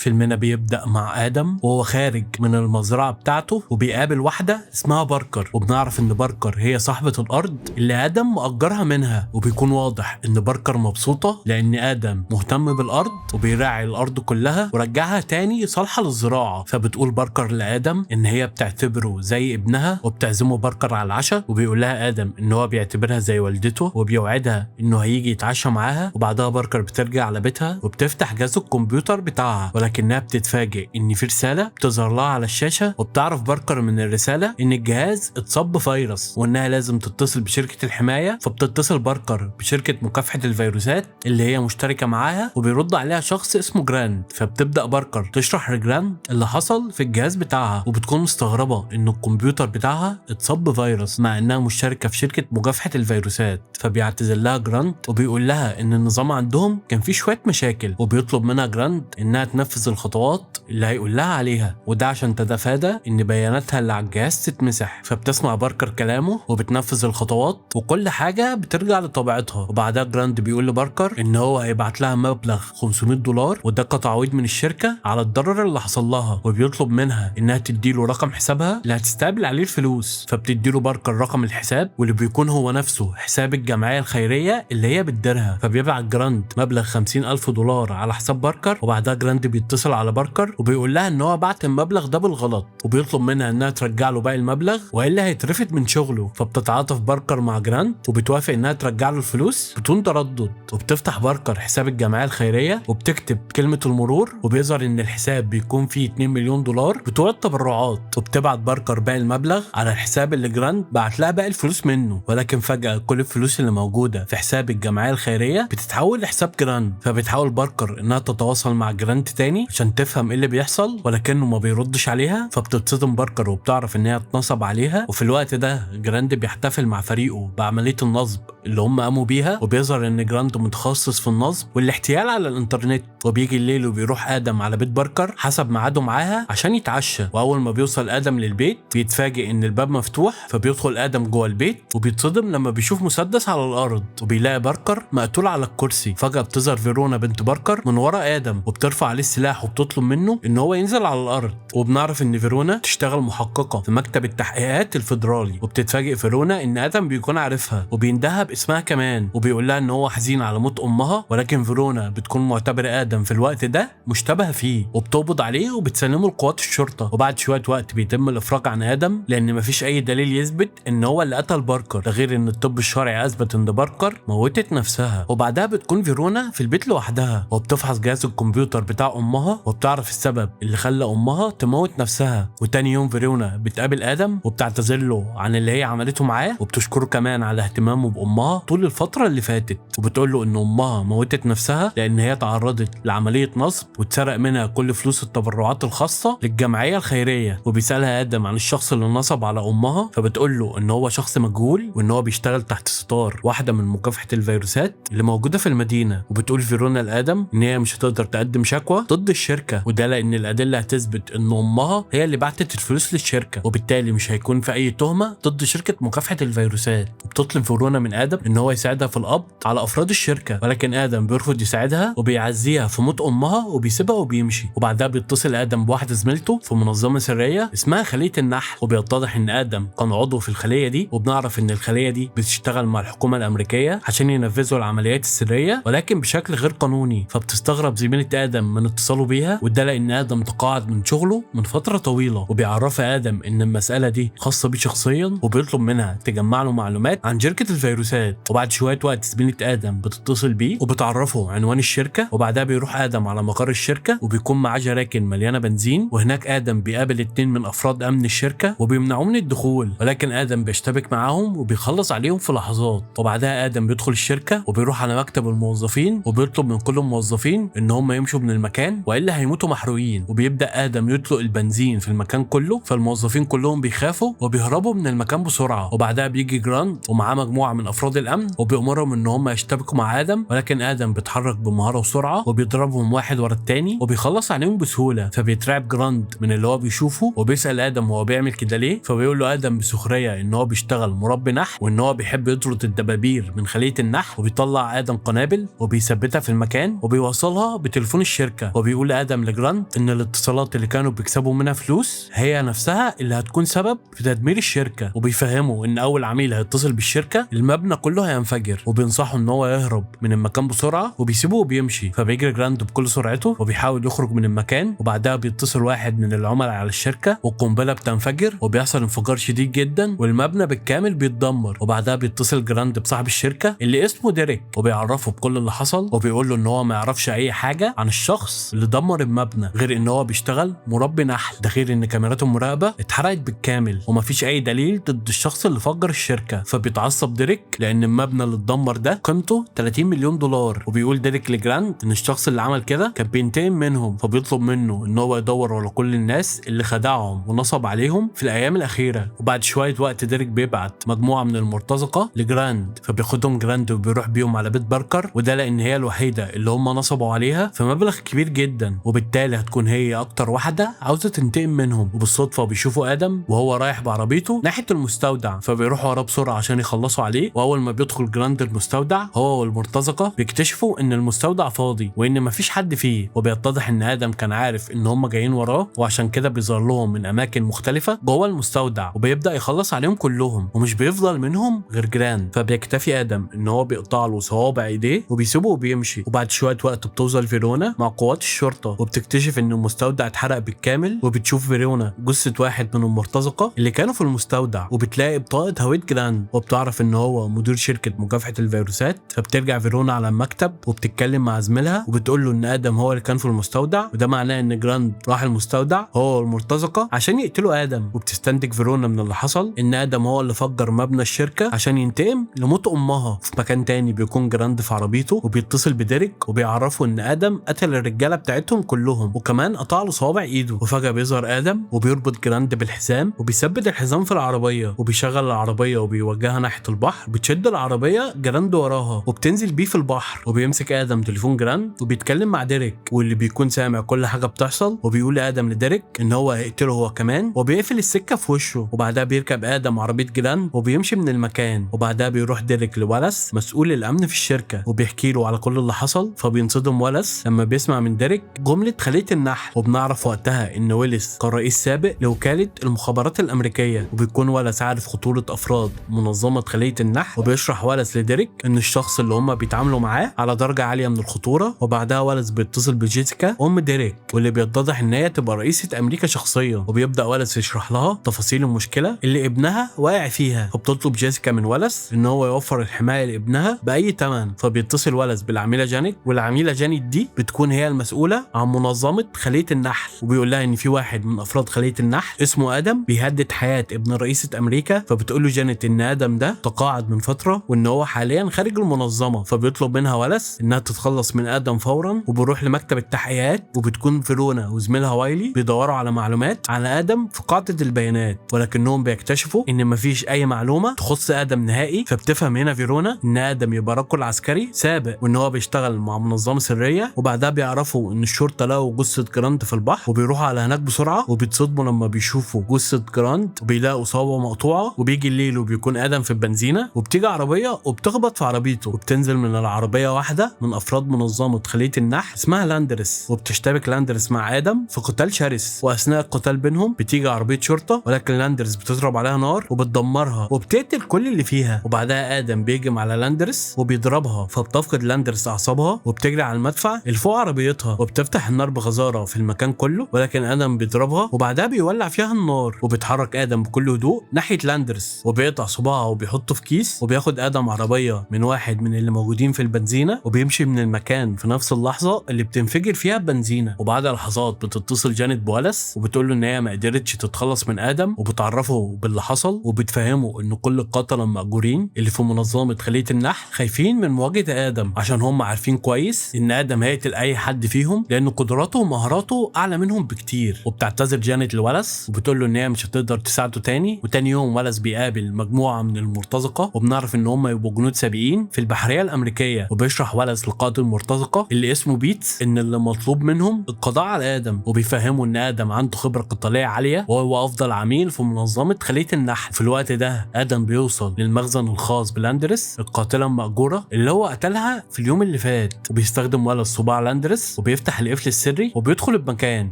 فيلمنا بيبدأ مع آدم وهو خارج من المزرعة بتاعته وبيقابل واحدة اسمها باركر، وبنعرف ان باركر هي صاحبة الأرض اللي آدم مأجرها منها. وبيكون واضح ان باركر مبسوطة لأن آدم مهتم بالأرض وبيراعي الأرض كلها ورجعها تاني صالحة للزراعة. فبتقول باركر لآدم ان هي بتعتبره زي ابنها وبتعزمه باركر على العشاء، وبيقول لها آدم ان هو بيعتبرها زي والدته وبيوعدها انه هيجي يتعشى معاها. وبعدها باركر بترجع على بيتها وبتفتح جهاز الكمبيوتر بتاعها، ولكنها بتتفاجئ ان في رسالة بتظهر لها على الشاشة. وبتعرف باركر من الرسالة ان الجهاز اتصاب بفيروس وانها لازم تتصل بشركة الحماية. فبتتصل باركر بشركة مكافحة الفيروسات اللي هي مشتركة معاها، وبيرد عليها شخص اسمه جراند. فبتبدأ باركر تشرح لجراند اللي حصل في الجهاز بتاعها، وبتكون مستغربة ان الكمبيوتر بتاعها اتصاب بفيروس مع انها مشتركة في شركة مكافحة الفيروسات. فبيعتذر لها جراند وبيقول لها ان النظام عندهم كان فيه شوية مشاكل، وبيطلب منها جراند انها تنفذ الخطوات اللي هيقول لها عليها، وده عشان تتفادى ان بياناتها اللي على الجهاز تتمسح. فبتسمع باركر كلامه وبتنفذ الخطوات وكل حاجة بترجع لطبيعتها. وبعدها جراند بيقول لباركر ان هو هيبعت لها مبلغ $500 وده كتعويض من الشركة على الضرر اللي حصل لها، وبيطلب منها انها تديله رقم حسابها اللي هتستقبل عليه الفلوس. فبتديله باركر رقم الحساب واللي بيكون هو نفسه حساب الجمعية الخيرية اللي هي بتديرها. فبيبعت جراند مبلغ $50,000 على حساب باركر. وبعدها جراند بيتصل على باركر وبيقول لها ان هو بعت المبلغ ده بالغلط، وبيطلب منها انها ترجع له باقي المبلغ والا هيترفد من شغله. فبتتعاطف باركر مع جراند وبتوافق انها ترجع له الفلوس بدون تردد. وبتفتح باركر حساب الجمعية الخيرية وبتكتب كلمة المرور، وبيظهر ان الحساب بيكون فيه $2 مليون بتوع التبرعات. وبتبعت باركر باقي المبلغ على الحساب اللي جراند بعت لها باقي الفلوس منه، ولكن فجأة كل الفلوس اللي موجودة في حساب الجمعية الخيرية بتتحول لحساب جراند. فبتحاول باركر انها تتواصل مع جراند تاني عشان تفهم ايه اللي بيحصل، ولكنه ما بيردش عليها. فبتتصدم باركر وبتعرف ان هي اتنصب عليها. وفي الوقت ده جراند بيحتفل مع فريقه بعملية النصب اللي هم قاموا بيها، وبيظهر ان جراند متخصص في النصب والاحتيال على الانترنت. وبيجي الليل وبيروح آدم على بيت باركر حسب ميعاده معاها عشان يتعشى. واول ما بيوصل آدم للبيت بيتفاجئ ان الباب مفتوح. فبيدخل آدم جوه البيت وبيتصدم لما بيشوف مسدس على الارض، وبيلاقي باركر مقتول على الكرسي. فجأة بتظهر فيرونا بنت باركر من ورا آدم وبترفع عليه السلاح وبتطلب منه ان هو ينزل على الارض. وبنعرف ان فيرونا تشتغل محققة في مكتب التحقيقات الفيدرالي. وبتتفاجئ فيرونا ان آدم بيكون عارفها وبيندهها باسمها كمان، وبيقول لها ان هو حزين على موت امها. ولكن فيرونا بتكون معتبرة آدم في الوقت ده مشتبه فيه، وبتقبض عليه وبتسلمه لقوات الشرطة. وبعد شوية وقت بيتم الافراج عن آدم لان مفيش اي دليل يثبت ان هو اللي قتل باركر، ده غير ان الطب الشرعي اثبت ان باركر موتت نفسها. وبعدها بتكون فيرونا في البيت لوحدها وبتفحص جهاز الكمبيوتر بتاع امها وبتعرف السبب اللي خلى امها تموت نفسها. وتاني يوم فيرونا بتقابل آدم وبتعتذر له عن اللي هي عملته معاه، وبتشكره كمان على اهتمامه بامها طول الفترة اللي فاتت. وبتقول له ان امها موتت نفسها لان هي تعرضت لعملية نصب واتسرق منها كل فلوس التبرعات الخاصة للجمعية الخيرية. وبيسألها آدم عن الشخص اللي نصب على امها، فبتقول له ان هو شخص مجهول وان هو بيشتغل تحت ستار واحدة من مكافحة الفيروسات اللي موجودة في المدينة. وبتقول فيرونا لآدم ان هي مش هتقدر تقدم شكوى ضد الشركة، وده لان الادلة هتثبت ان امها هي اللي بعتت الفلوس للشركة، وبالتالي مش هيكون في اي تهمة ضد شركة مكافحة الفيروسات. وبتطلب فيرونا من آدم ان هو يساعدها في القبض على افراد الشركة، ولكن آدم بيرفض يساعدها وبيعزيها في موت امها وبيسيبها وبيمشي. وبعدها بيتصل آدم بواحدة زميلته في منظمة سرية اسمها خلية النحل، وبيتضح ان آدم كان عضو في الخلية دي. وبنعرف ان الخلية دي بتشتغل مع الحكومة الامريكية عشان ينفذوا العمليات السرية ولكن بشكل غير قانوني. فبتستغرب زميلة آدم من اتصاله بيها، وده لان آدم تقاعد من شغله من فترة طويلة. وبيعرفها آدم ان المسألة دي خاصة بيه شخصيا، وبيطلب منها تجمع له معلومات عن شركة الفيروسات. وبعد شوية وقت زميلة آدم بتتصل بيه وبتعرفه عنوان الشركة. وبعدها بيروح آدم على مقر الشركة وبيكون معاه جراكن مليانة بنزين، وهناك آدم بيقابل 2 من افراد امن الشركة وبيمنعوه من الدخول، ولكن آدم بيشتبك معاهم وبيخلص عليهم في لحظات. وبعدها آدم بيدخل الشركة وبيروح على مكتب الموظفين وبيطلب من كل الموظفين ان هم يمشوا من المكان والا هيموتوا محروقين. وبيبدأ آدم يطلق البنزين في المكان كله، فالموظفين كلهم بيخافوا وبيهربوا من المكان بسرعة. وبعدها بيجي جراند ومعاه مجموعة من افراد الامن وبيأمرهم ان هم يشتبكوا مع آدم، ولكن آدم بيتحرك بمهارة وسرعة وبيضربهم واحد ورا التاني وبيخلص عليهم بسهولة. فبيترعب جراند من اللي هو بيشوفه وبيسأل آدم هو بيعمل كده ليه. فبيقول له آدم بسخرية ان هو بيشتغل مربي نحل وان هو بيحب يطرد الدبابير من خلية النحل. وبيطلع آدم قنابل وبيثبتها في المكان وبيوصلها بتليفون الشركة، وبيقول ادم لجرانت ان الاتصالات اللي كانوا بيكسبوا منها فلوس هي نفسها اللي هتكون سبب في تدمير الشركه، وبيفهموا ان اول عميل هيتصل بالشركه المبنى كله هينفجر، وبينصحوا ان هو يهرب من المكان بسرعه وبيسيبه وبيمشي. فبيجري جراند بكل سرعته وبيحاول يخرج من المكان، وبعدها بيتصل واحد من العملاء على الشركه والقنبله بتنفجر وبيحصل انفجار شديد جدا والمبنى بالكامل بيتدمر. وبعدها بيتصل جراند بصاحب الشركه اللي اسمه ديريك وبيعرفه بكل اللي حصل، وبيقول له ان هو ما يعرفش اي حاجه عن الشخص اللي دمر المبنى غير ان هو بيشتغل مربي نحل، ده غير ان كاميرات المراقبه اتحرقت بالكامل ومفيش اي دليل ضد الشخص اللي فجر الشركه. فبيتعصب ديريك لان المبنى اللي اتدمر ده قيمته 30 مليون دولار، وبيقول ديريك لجراند ان الشخص اللي عمل كده كان بينتقم منهم، فبيطلب منه ان هو يدور ورا كل الناس اللي خدعهم ونصب عليهم في الايام الاخيره. وبعد شويه وقت ديريك بيبعت مجموعه من المرتزقه لجراند، فبياخدهم جراند وبيروح بيهم على بيت باركر، وده لان هي الوحيده اللي هم نصبوا عليها في مبلغ كبير جدا، وبالتالي هتكون هي اكتر واحده عاوزه تنتقم منهم. وبالصدفه بيشوفوا ادم وهو رايح بعربيته ناحيه المستودع، فبيروحوا وراه بسرعه عشان يخلصوا عليه. واول ما بيدخل جراند المستودع هو والمرتزقه بيكتشفوا ان المستودع فاضي وان مفيش حد فيه، وبيتضح ان ادم كان عارف ان هم جايين وراه وعشان كده بيظهر لهم من اماكن مختلفه جوه المستودع وبيبدا يخلص عليهم كلهم، ومش بيفضل منهم غير جراند. فبيكتفي ادم ان هو بيقطع له صوابع ايديه وبيسيبه وبيمشي. وبعد شويه وقت بتوصل فيرونا مع قوات الشرطه وبتكتشف ان المستودع اتحرق بالكامل، وبتشوف فيرونا جثه واحد من المرتزقه اللي كانوا في المستودع، وبتلاقي بطاقه هويه جراند وبتعرف ان هو مدير شركه مكافحه الفيروسات. فبترجع فيرونا على المكتب وبتتكلم مع زميلها وبتقول له ان ادم هو اللي كان في المستودع، وده معناه ان جراند راح المستودع هو والمرتزقه عشان يقتلوا ادم. وبتستنتج فيرونا من اللي حصل ان ادم هو اللي فجر مبنى الشركه عشان ينتقم لموت امها. في مكان تاني بيكون جراند في عربيته وبيتصل بديريك وبيعرفه ان ادم قتل الرجاله بتاعتهم كلهم وكمان قطع له صوابع ايده. وفجاه بيظهر ادم وبيربط جراند بالحزام وبيثبت الحزام في العربيه وبيشغل العربيه وبيوجهها ناحيه البحر. بتشد العربيه جراند وراها وبتنزل بيه في البحر، وبيمسك ادم تليفون جراند وبيتكلم مع ديريك واللي بيكون سامع كل حاجه بتحصل، وبيقول لادم لديريك ان هو هيقتله هو كمان وبيقفل السكه في وشه. وبعدها بيركب ادم عربيه جراند وبيمشي من المكان. وبعدها بيروح ديريك لولاس مسؤول الامن في الشركه وبيحكي له على كل اللي حصل. فبينصدم ولاس لما بيسمع من ديريك جمله خليه النحل، وبنعرف وقتها ان ويلس كان رئيس سابق لوكاله المخابرات الامريكيه، وبيكون ولاس عارف خطوره افراد منظمه خليه النحل. وبيشرح ولاس لديريك ان الشخص اللي هم بيتعاملوا معاه على درجه عاليه من الخطوره. وبعدها ولاس بيتصل بجيسيكا ام ديريك واللي بيتضح ان هي تبقى رئيسه امريكا شخصيا، وبيبدا ولاس يشرح لها تفاصيل المشكله اللي ابنها واقع فيها. فبتطلب جيسيكا من ولاس ان هو يوفر الحمايه لابنها باي ثمن. فبيتصل ولاس بالعميله جانيت، والعميله جانيت دي بتكون هي المسؤوله عن منظمه خليه النحل، وبيقول لها ان في واحد من افراد خليه النحل اسمه ادم بيهدد حياه ابن رئيسه امريكا. فبتقول له جانيت ان ادم ده تقاعد من فتره وان هو حاليا خارج المنظمه. فبيطلب منها ولاس انها تتخلص من ادم فورا، وبيروح لمكتب التحقيقات وبتكون فيرونا وزميلها وايلي بيدوروا على معلومات عن ادم في قاعده البيانات، ولكنهم بيكتشفوا ان مفيش اي معلومه تخص ادم نهائي. فبتفهم هنا فيرونا ان ادم يبقى رجل عسكري سابق وان هو بيشتغل مع منظمه سريه. وبعدها بيعرفوا ان الشرطه لقوا جثه جراند في البحر وبيروحوا على هناك بسرعه، وبيتصدموا لما بيشوفوا جثه جراند وبيلاقوا صوابعه مقطوعه. وبيجي الليل وبيكون ادم في البنزينه وبتيجي عربيه وبتخبط في عربيته، وبتنزل من العربيه واحده من افراد منظمه خليه النحل اسمها لاندرس، وبتشتبك لاندرس مع ادم في قتال شرس. واثناء القتال بينهم بتيجي عربيه شرطه ولكن لاندرس بتضرب عليها نار وبتدمرها وبتقتل كل اللي فيها. وبعدها ادم بيهجم على لاندرس وبيضربها، فبتفقد لاندرس اعصابها وبتجري على المدفع اللي فوق عربيتها وبتفتح النار بغزاره في المكان كله، ولكن ادم بيضربها وبعدها بيولع فيها النار. وبيتحرك ادم بكل هدوء ناحيه لاندرس وبيقطع صباعها وبيحطه في كيس، وبياخد ادم عربيه من واحد من اللي موجودين في البنزينه وبيمشي من المكان في نفس اللحظه اللي بتنفجر فيها البنزينه. وبعد لحظات بتتصل جانيت بولاس وبتقول له ان هي ما قدرتش تتخلص من ادم، وبتعرفه باللي حصل وبتفهمه ان كل القتله المأجورين اللي في منظمه خليه النحل خايفين من مواجهه ادم عشان هم عارفين كويس ان ادم هيقتل اي حد فيهم لان قدراته ومهاراته اعلى منهم بكتير. وبتعتذر جانيت لولاس وبتقول له ان هي مش هتقدر تساعده تاني. وتاني يوم ولاس بيقابل مجموعه من المرتزقه وبنعرف ان هم يبقوا جنود سابقين في البحريه الامريكيه، وبيشرح ولاس لقائد المرتزقه اللي اسمه بيتس ان اللي مطلوب منهم القضاء على ادم، وبيفهموا ان ادم عنده خبره قتاليه عاليه وهو افضل عميل في منظمه خليه النحل. في الوقت ده ادم بيوصل للمخزن الخاص بلاندرس القاتله المأجوره اللي هو قتلها في اليوم اللي فات، وبيستخدم ولاس صباع لاندرس وبيفتح وبيفتح القفل السري وبيدخل المكان،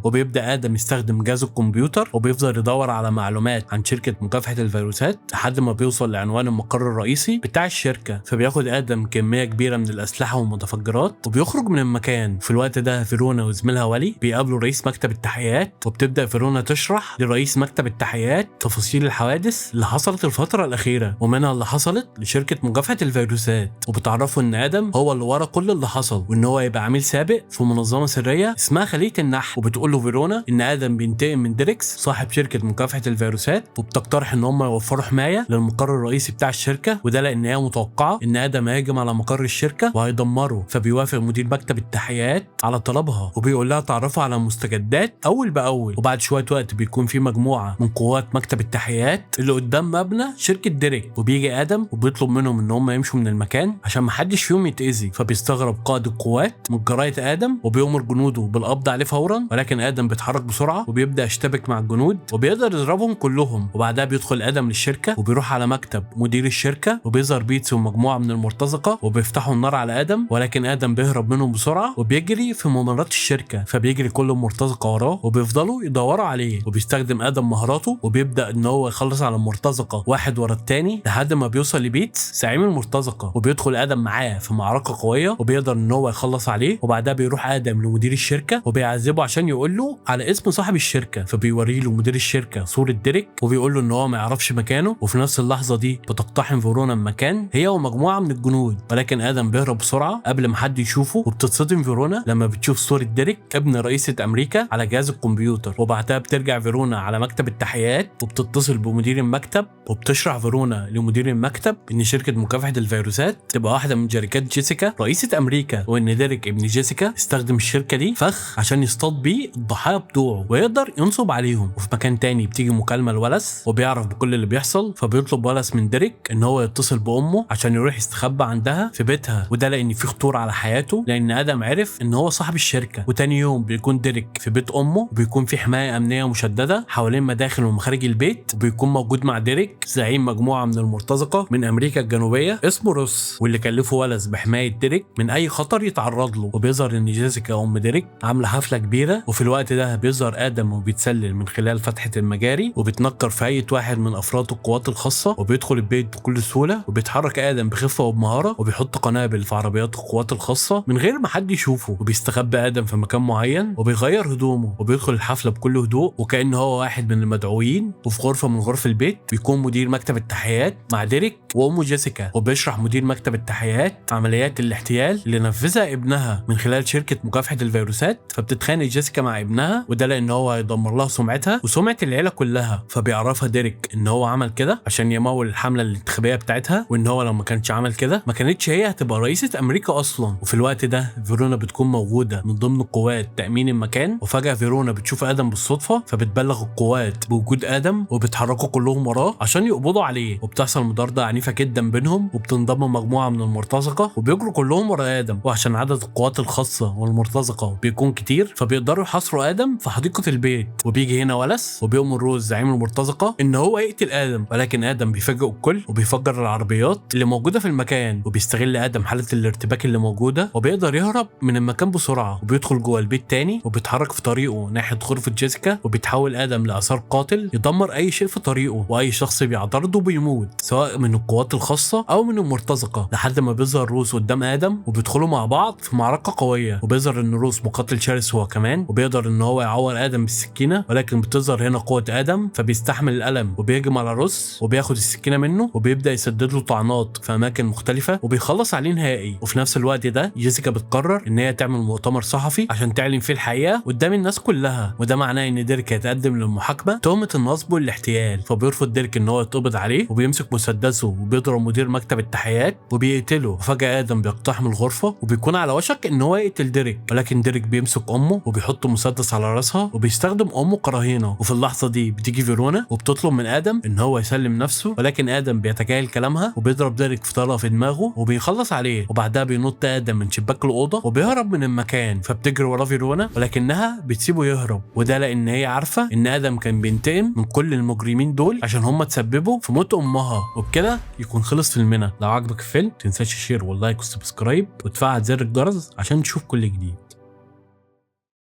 وبيبدا ادم يستخدم جهاز الكمبيوتر وبيفضل يدور على معلومات عن شركه مكافحه الفيروسات لحد ما بيوصل لعنوان المقر الرئيسي بتاع الشركه. فبياخد ادم كميه كبيره من الاسلحه والمتفجرات وبيخرج من المكان. في الوقت ده فيرونا وزميلها ولي بيقابلوا رئيس مكتب التحقيقات، وبتبدا فيرونا تشرح لرئيس مكتب التحقيقات تفاصيل الحوادث اللي حصلت الفتره الاخيره، ومنها اللي حصلت لشركه مكافحه الفيروسات، وبتعرفه ان ادم هو اللي ورا كل اللي حصل، وان هو يبقى عميل سابق في منظمه سريه اسمها خليه النحل. وبتقول له فيرونا ان ادم بينتقم من ديريكس صاحب شركه مكافحه الفيروسات، وبتقترح ان هم يوفروا حمايه للمقر الرئيسي بتاع الشركه، وده لان هي متوقعه ان ادم هيهجم على مقر الشركه وهيدمره. فبيوافق مدير مكتب التحقيقات على طلبها وبيقول لها تعرفوا على مستجدات اول باول. وبعد شويه وقت بيكون في مجموعه من قوات مكتب التحقيقات اللي قدام مبنى شركه ديريك، وبيجي ادم وبيطلب منهم ان هم يمشوا من المكان عشان محدش فيهم يتاذي. فبيستغرب قائد القوات من جراءه ادم وبيأمر جنوده بالقبض عليه فورا، ولكن ادم بيتحرك بسرعه وبيبدا يشتبك مع الجنود وبيقدر يضربهم كلهم. وبعدها بيدخل ادم للشركه وبيروح على مكتب مدير الشركه، وبيظهر بيتس ومجموعه من المرتزقه وبيفتحوا النار على ادم، ولكن ادم بيهرب منهم بسرعه وبيجري في ممرات الشركه. فبيجري كل مرتزقه وراه وبيفضلوا يدوروا عليه، وبيستخدم ادم مهاراته وبيبدا ان هو يخلص على المرتزقه واحد ورا التاني لحد ما بيوصل لبيتس زعيم المرتزقه، وبيدخل ادم معاه في معركه قويه وبيقدر ان هو يخلص عليه. وبعدها بيروح ادم لمدير الشركه وبيعذبه عشان يقول له على اسم صاحب الشركه. فبيوري له مدير الشركه صوره ديريك وبيقول له ان هو ما يعرفش مكانه. وفي نفس اللحظه دي بتقتحم فيرونا المكان هي ومجموعه من الجنود، ولكن ادم بيهرب بسرعه قبل ما حد يشوفه. وبتتصدم فيرونا لما بتشوف صوره ديريك ابن رئيسه امريكا على جهاز الكمبيوتر. وبعدها بترجع فيرونا على مكتب التحقيقات وبتتصل بمدير المكتب، وبتشرح فيرونا لمدير المكتب ان شركه مكافحه الفيروسات تبقى واحده من شركات جيسيكا رئيسه امريكا، وان ديريك ابن جيسيكا استخدم الشركه دي فخ عشان يصطاد بيه الضحايا بتوعه ويقدر ينصب عليهم. وفي مكان تاني بتيجي مكالمه لولس وبيعرف بكل اللي بيحصل، فبيطلب ولس من ديريك ان هو يتصل بامه عشان يروح يستخبى عندها في بيتها، وده لان في خطوره على حياته لان ادم عرف ان هو صاحب الشركه. وتاني يوم بيكون ديريك في بيت امه وبيكون في حمايه امنيه مشدده حوالين مداخل ومخارج البيت، وبيكون موجود مع ديريك زعيم مجموعه من المرتزقه من امريكا الجنوبيه اسمه روس، واللي كلفه ولس بحمايه ديريك من اي خطر يتعرض له. وبيظهر ان جيسيكا ام ديريك عامله حفله كبيره، وفي الوقت ده بيظهر ادم وبيتسلل من خلال فتحه المجاري وبيتنكر في هيئه واحد من افراد القوات الخاصه، وبيدخل البيت بكل سهوله. وبيتحرك ادم بخفه وبمهاره وبيحط قنابل في عربيات القوات الخاصه من غير ما حد يشوفه. وبيستخبى ادم في مكان معين وبيغير هدومه وبيدخل الحفله بكل هدوء وكأنه هو واحد من المدعوين. وفي غرفه من غرف البيت بيكون مدير مكتب التحقيقات مع ديريك وامه جيسيكا، وبيشرح مدير مكتب التحقيقات عمليات الاحتيال اللي نفذها ابنها من خلال شركه مكافحه الفيروسات. فبتتخانق جيسيكا مع ابنها، وده لان هو هيدمر لها سمعتها وسمعه العيله كلها. فبيعرفها ديريك ان هو عمل كده عشان يمول الحمله الانتخابيه بتاعتها، وان هو لو ما كانش عمل كده ما كانتش هي هتبقى رئيسه امريكا اصلا. وفي الوقت ده فيرونا بتكون موجوده من ضمن قوات تامين المكان، وفجاه فيرونا بتشوف ادم بالصدفه فبتبلغ القوات بوجود ادم وبيتحركوا كلهم وراه عشان يقبضوا عليه. وبتحصل مضاربه عنيفه جدا بينهم، وبتنضم مجموعه من المرتزقه وبيجروا كلهم ورا ادم. وعشان عدد القوات الخاصه والمرتزقه بيكون كتير فبيقدروا يحاصروا ادم في حديقه البيت. وبيجي هنا ولس وبيأمر روز زعيم المرتزقه ان هو يقتل ادم، ولكن ادم بيفاجئ الكل وبيفجر العربيات اللي موجوده في المكان. وبيستغل ادم حاله الارتباك اللي موجوده وبيقدر يهرب من المكان بسرعه، وبيدخل جوه البيت تاني وبيتحرك في طريقه ناحيه غرفه جيسيكا. وبيتحول ادم لاثار قاتل يدمر اي شيء في طريقه، واي شخص بيعترضه بيموت سواء من القوات الخاصه او من المرتزقه، لحد ما بيظهر روس قدام ادم وبيدخلوا مع بعض في معركه قويه. وبيظهر ان روس مقاتل شرس هو كمان، وبيقدر ان هو يعور ادم بالسكينه، ولكن بتظهر هنا قوه ادم فبيستحمل الالم وبيهجم على روس وبياخد السكينه منه وبيبدا يسدد له طعنات في اماكن مختلفه وبيخلص عليه نهائي. وفي نفس الوقت ده جيسيكا بتقرر ان هي تعمل مؤتمر صحفي عشان تعلن فيه الحقيقه قدام الناس كلها، وده معناه ان ديريك هيتقدم للمحاكمه تهمه النصب والاحتيال. فبيرفض ديريك ان هو يتقبض عليه وبيمسك مسدسه وبيضرب مدير مكتب التحقيقات وبيقتله. وفجاه ادم بيقتحم الغرفه وبيكون على وشك ان هو يقتل ديريك، ولكن ديريك بيمسك امه وبيحط مسدس على راسها وبيستخدم امه كرهينه. وفي اللحظه دي بتيجي فيرونا وبتطلب من ادم ان هو يسلم نفسه، ولكن ادم بيتجاهل كلامها وبيضرب ديريك في طلقه في دماغه وبيخلص عليه. وبعدها بينط ادم من شباك الاوضه وبيهرب من المكان، فبتجري وراه فيرونا ولكنها بتسيبه يهرب، وده لان هي عارفه ان ادم كان بينتقم من كل المجرمين دول عشان هم تسببوا في موت امها. وبكده يكون خلص فيلمنا. لو عجبك الفيلم متنساش تشير واللايك والسبسكرايب وتفعل زر الجرس عشان تشوف كل جديد.